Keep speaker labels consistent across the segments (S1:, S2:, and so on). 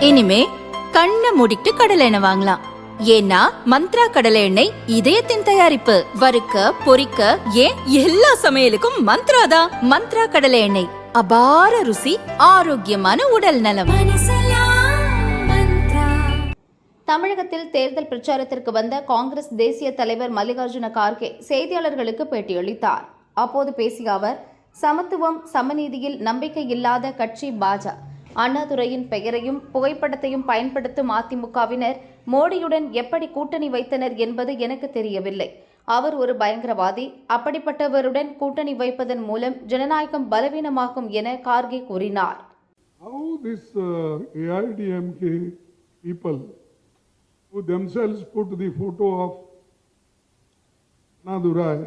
S1: இனிமே கண்ணை மூடிட்டு கடலை எண்ணெய் வாங்கலாம். ஏன்னா மந்த்ரா கடலை எண்ணெய் இதயத்தின் தயாரிப்பு. வறுக்க பொரிக்க ஏன் எல்லா சமையலுக்கும் மந்த்ரா தான். மந்த்ரா கடலை எண்ணெய், அபார ருசி, ஆரோக்கியமான உடல் நலம்.
S2: தமிழகத்தில் தேர்தல் பிரச்சாரத்திற்கு வந்த காங்கிரஸ் தேசிய தலைவர் மல்லிகார்ஜுன கார்கே செய்தியாளர்களுக்கு பேட்டியளித்தார். அப்போது பேசிய அவர், சமத்துவம் சமநீதியில் நம்பிக்கை இல்லாத கட்சி பாஜ. அண்ணாதுரையின் பெயரையும் புகைப்படத்தையும் பயன்படுத்தும் அதிமுகவினர் மோடியுடன் எப்படி கூட்டணி வைத்தனர் என்பது எனக்கு தெரியவில்லை. அவர் ஒரு பயங்கரவாதி. அப்படிப்பட்டவருடன் கூட்டணி வைப்பதன் மூலம் ஜனநாயகம் பலவீனமாகும் என கார்கே கூறினார்.
S3: Who themselves put the photo of Annadurai,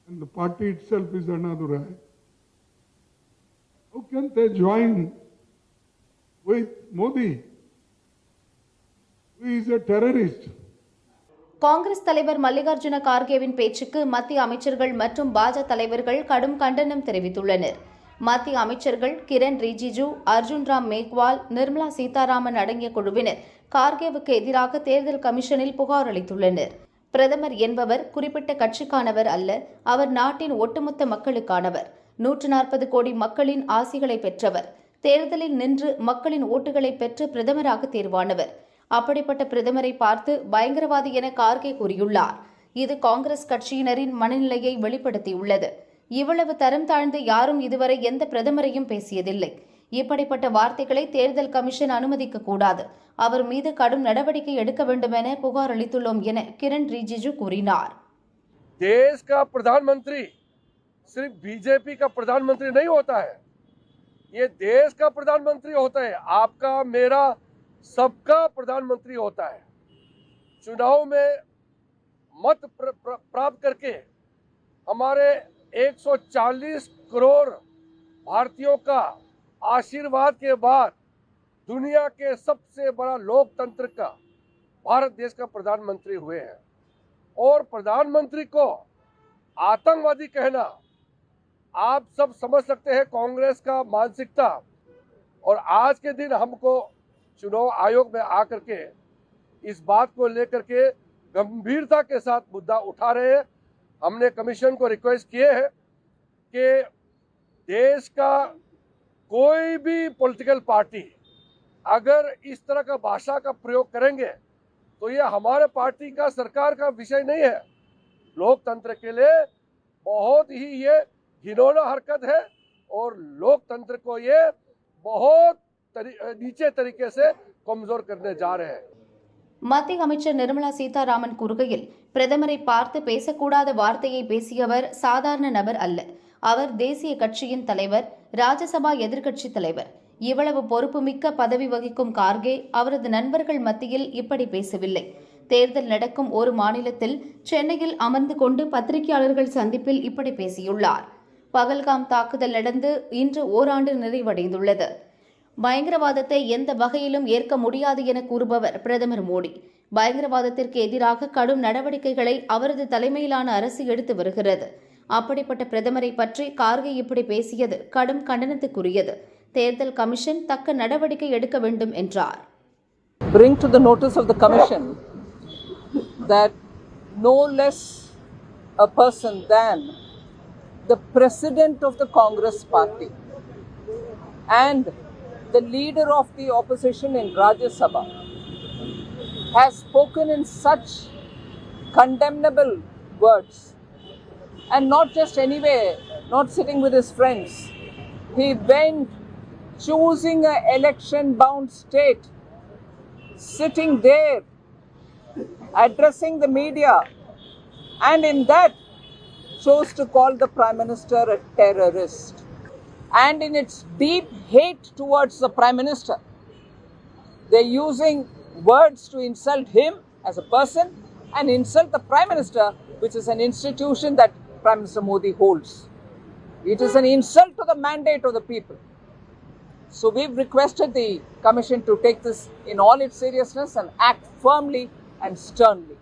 S3: and the party itself is Annadurai. How can they join with Modi, who is a terrorist?
S2: Congress தலைவர் மல்லிகார்ஜுன கார்கேவின் பேச்சுக்கு மத்திய அமைச்சர்கள் மற்றும் பாஜ தலைவர்கள் கடும் கண்டனம் தெரிவித்துள்ளனர். மத்திய அமைச்சர்கள் கிரண் ரிஜிஜு, அர்ஜுன் ராம் மேக்வால், நிர்மலா சீதாராமன் அடங்கிய குழுவினர் கார்கேவுக்கு எதிராக தேர்தல் கமிஷனில் புகார் அளித்துள்ளனர். பிரதமர் என்பவர் குறிப்பிட்ட கட்சிக்கானவர் அல்ல, அவர் நாட்டின் ஒட்டுமொத்த மக்களுக்கானவர். 140 கோடி மக்களின் ஆசிகளை பெற்றவர். தேர்தலில் நின்று மக்களின் ஓட்டுகளை பெற்று பிரதமராக தேர்வானவர். அப்படிப்பட்ட பிரதமரை பார்த்து பயங்கரவாதி என கார்கே கூறியுள்ளார். இது காங்கிரஸ் கட்சியினரின் மனநிலையை வெளிப்படுத்தியுள்ளது. இவ்வளவு தரம் தாழ்ந்து யாரும் இதுவரை எந்த பிரதமரையும் பேசியதில்லை. இப்படிப்பட்ட வார்த்தைகளை தேர்தல் கமிஷன் அனுமதிக்க கூடாது. அவர் மீது கடும் நடவடிக்கை எடுக்க வேண்டும் என புகார் அளித்துள்ளோம் என கிரண் ரிஜிஜு கூறினார்.
S4: देश का प्रधानमंत्री सिर्फ बीजेपी का प्रधानमंत्री नहीं होता है, ये देश का प्रधानमंत्री होता है. आपका मेरा सबका प्रधानमंत्री होता है. चुनाव में मत प्राप्त करके हमारे 140 करोड़ भारतीयों का आशीर्वाद के बाद दुनिया के सबसे बड़ा लोकतंत्र का भारत देश का प्रधानमंत्री हुए हैं. और प्रधानमंत्री को आतंकवादी कहना, आप सब समझ सकते हैं कांग्रेस का मानसिकता. और आज के दिन हमको चुनाव आयोग में आकर के इस बात को लेकर के गंभीरता के साथ मुद्दा उठा रहे हैं. हमने कमीशन को रिक्वेस्ट किए हैं कि देश का कोई भी पॉलिटिकल पार्टी अगर इस तरह का भाषा का प्रयोग करेंगे तो ये हमारे पार्टी का, सरकार का विषय नहीं है. लोकतंत्र के लिए बहुत ही ये घिनौना हरकत है और लोकतंत्र को ये बहुत नीचे तरीके से कमजोर करने जा रहे हैं.
S2: மத்திய அமைச்சர் நிர்மலா சீதாராமன் கூறுகையில், பிரதமரை பார்த்து பேசக்கூடாத வார்த்தையை பேசியவர் சாதாரண நபர் அல்ல. அவர் தேசிய கட்சியின் தலைவர், ராஜ்யசபா எதிர்க்கட்சி தலைவர். இவ்வளவு பொறுப்புமிக்க பதவி வகிக்கும் கார்கே அவரது நண்பர்கள் மத்தியில் இப்படி பேசவில்லை. தேர்தல் நடக்கும் ஒரு மாநிலத்தில் சென்னையில் அமர்ந்து கொண்டு பத்திரிகையாளர்கள் சந்திப்பில் இப்படி பேசியுள்ளார். பகல்காம் தாக்குதல் நடந்து இன்று ஓராண்டு நிறைவடைந்துள்ளது. பயங்கரவாதத்தை எந்த வகையிலும் ஏற்க முடியாது என கூறுபவர் பிரதமர் மோடி. பயங்கரவாதத்திற்கு எதிராக கடும் நடவடிக்கைகளை அவரது தலைமையிலான அரசு எடுத்து வருகிறது. அப்படிப்பட்ட பிரதமரை பற்றி கார்கே இப்படி பேசியது கடும் கண்டனத்துக்குரியது. தேர்தல் கமிஷன் தக்க நடவடிக்கை எடுக்க வேண்டும் என்றார்.
S5: Bring to the notice of the commission that no less a person than the president of the Congress party and the leader of the opposition in Rajya Sabha has spoken in such condemnable words, and not just anywhere, not sitting with his friends. He went choosing an election-bound state, sitting there, addressing the media, and in that chose to call the Prime Minister a terrorist. And in its deep hate towards the Prime Minister, they're using words to insult him as a person and insult the Prime Minister, which is an institution that Prime Minister Modi holds. It is an insult to the mandate of the people. So we've requested the Commission to take this in all its seriousness and act firmly and sternly.